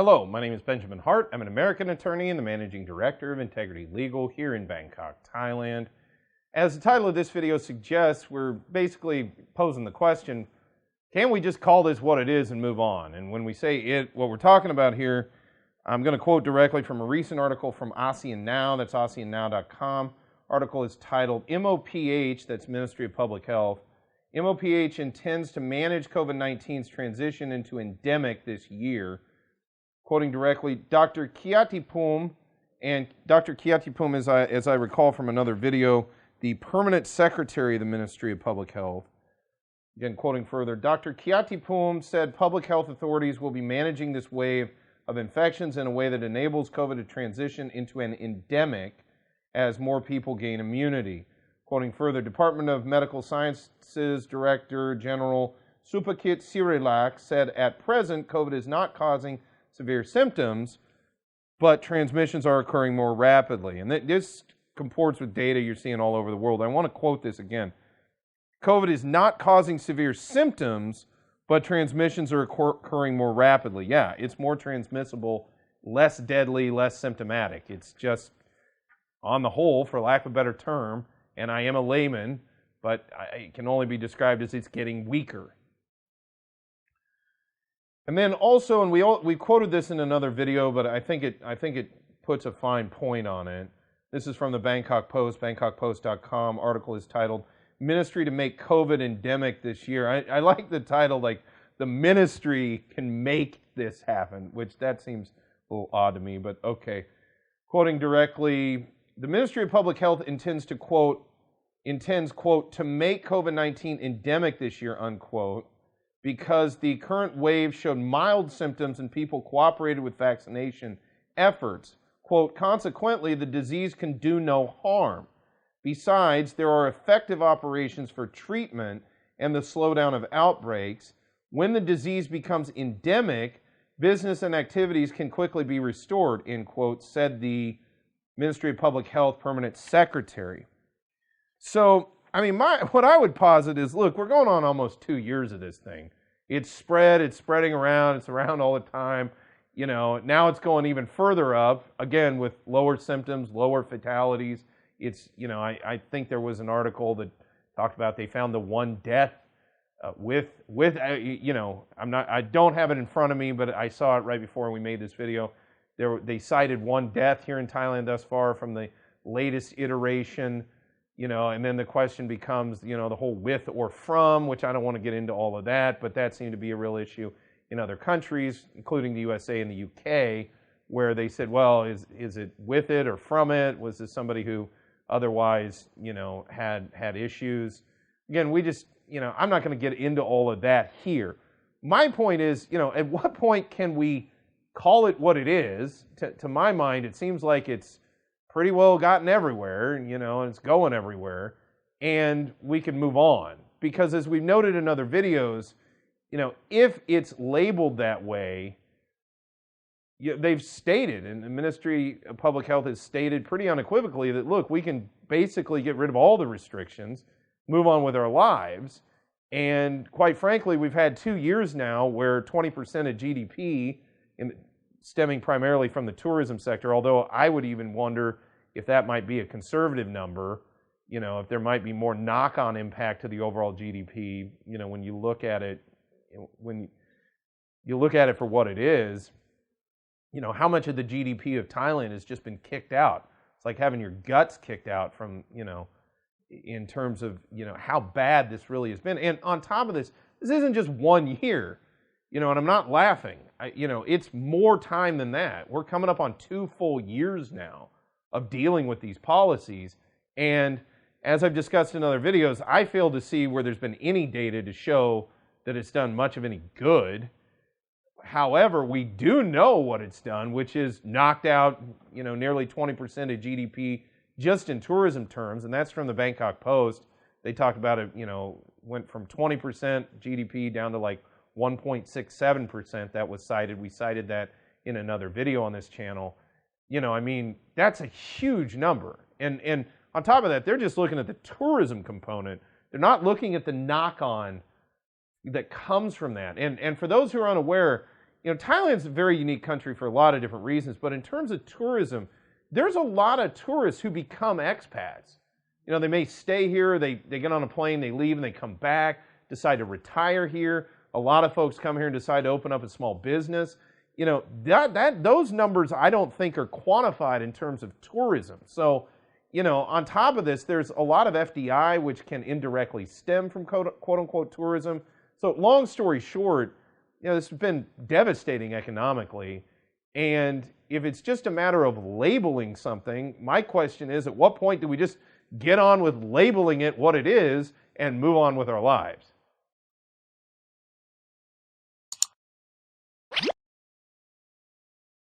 Hello, my name is Benjamin Hart. I'm an American attorney and the managing director of Integrity Legal here in Bangkok, Thailand. As the title of this video suggests, we're basically posing the question, can we just call this what it is and move on? And when we say it, what we're talking about here, I'm going to quote directly from a recent article from ASEAN Now, that's ASEANnow.com. Article is titled, MOPH, that's Ministry of Public Health, MOPH intends to manage COVID-19's transition into endemic this year. Quoting directly, Dr. Kiatipum, and Dr. Kiatipum, as I recall from another video, the permanent secretary of the Ministry of Public Health. Again, quoting further, Dr. Kiatipum said public health authorities will be managing this wave of infections in a way that enables COVID to transition into an endemic as more people gain immunity. Quoting further, Department of Medical Sciences Director General Supakit Sirilak said, at present, COVID is not causing severe symptoms, but transmissions are occurring more rapidly. And this comports with data you're seeing all over the world. I want to quote this again. COVID is not causing severe symptoms, but transmissions are occurring more rapidly. Yeah, it's more transmissible, less deadly, less symptomatic. It's just, on the whole, for lack of a better term, and I am a layman, but it can only be described as it's getting weaker. And then also, and we quoted this in another video, but I think it puts a fine point on it. This is from the Bangkok Post, bangkokpost.com. Article is titled, Ministry to Make COVID Endemic This Year. I like the title, like, the ministry can make this happen, which that seems a little odd to me, but okay. Quoting directly, the Ministry of Public Health intends, quote, to make COVID-19 endemic this year, unquote, because the current wave showed mild symptoms and people cooperated with vaccination efforts. Quote, consequently, the disease can do no harm. Besides, there are effective operations for treatment and the slowdown of outbreaks. When the disease becomes endemic, business and activities can quickly be restored, end quote, said the Ministry of Public Health Permanent Secretary. So, I mean, what I would posit is, look, we're going on almost 2 years of this thing. It's spreading around, it's around all the time. You know, now it's going even further up, again, with lower symptoms, lower fatalities. It's, you know, I think there was an article that talked about they found the one death you know, I don't have it in front of me, but I saw it right before we made this video. They cited one death here in Thailand thus far from the latest iteration. You know, and then the question becomes, you know, the whole with or from, which I don't want to get into all of that, but that seemed to be a real issue in other countries, including the USA and the UK, where they said, well, is it with it or from it? Was this somebody who otherwise, you know, had issues? Again, we just, you know, I'm not going to get into all of that here. My point is, you know, at what point can we call it what it is? To my mind, it seems like it's pretty well gotten everywhere, you know, and it's going everywhere, and we can move on. Because as we've noted in other videos, you know, if it's labeled that way, they've stated, and the Ministry of Public Health has stated pretty unequivocally that, look, we can basically get rid of all the restrictions, move on with our lives, and quite frankly, we've had 2 years now where 20% of GDP stemming primarily from the tourism sector, although I would even wonder if that might be a conservative number, you know, if there might be more knock-on impact to the overall GDP, you know, when you look at it, for what it is, you know, how much of the GDP of Thailand has just been kicked out? It's like having your guts kicked out from, you know, in terms of, you know, how bad this really has been. And on top of this isn't just 1 year. You know, and I'm not laughing. You know, it's more time than that. We're coming up on 2 full years now of dealing with these policies. And as I've discussed in other videos, I fail to see where there's been any data to show that it's done much of any good. However, we do know what it's done, which is knocked out, you know, nearly 20% of GDP just in tourism terms. And that's from the Bangkok Post. They talked about it, you know, went from 20% GDP down to like 1.67% that was cited. We cited that in another video on this channel. You know, I mean, that's a huge number. And on top of that, they're just looking at the tourism component. They're not looking at the knock-on that comes from that. And for those who are unaware, Thailand's a very unique country for a lot of different reasons, but in terms of tourism, there's a lot of tourists who become expats. They may stay here, they get on a plane, they leave, and they come back, decide to retire here. A lot of folks come here and decide to open up a small business. Those numbers I don't think are quantified in terms of tourism. So, on top of this, there's a lot of FDI which can indirectly stem from quote unquote tourism. So long story short, this has been devastating economically. And if it's just a matter of labeling something, my question is, at what point do we just get on with labeling it what it is and move on with our lives?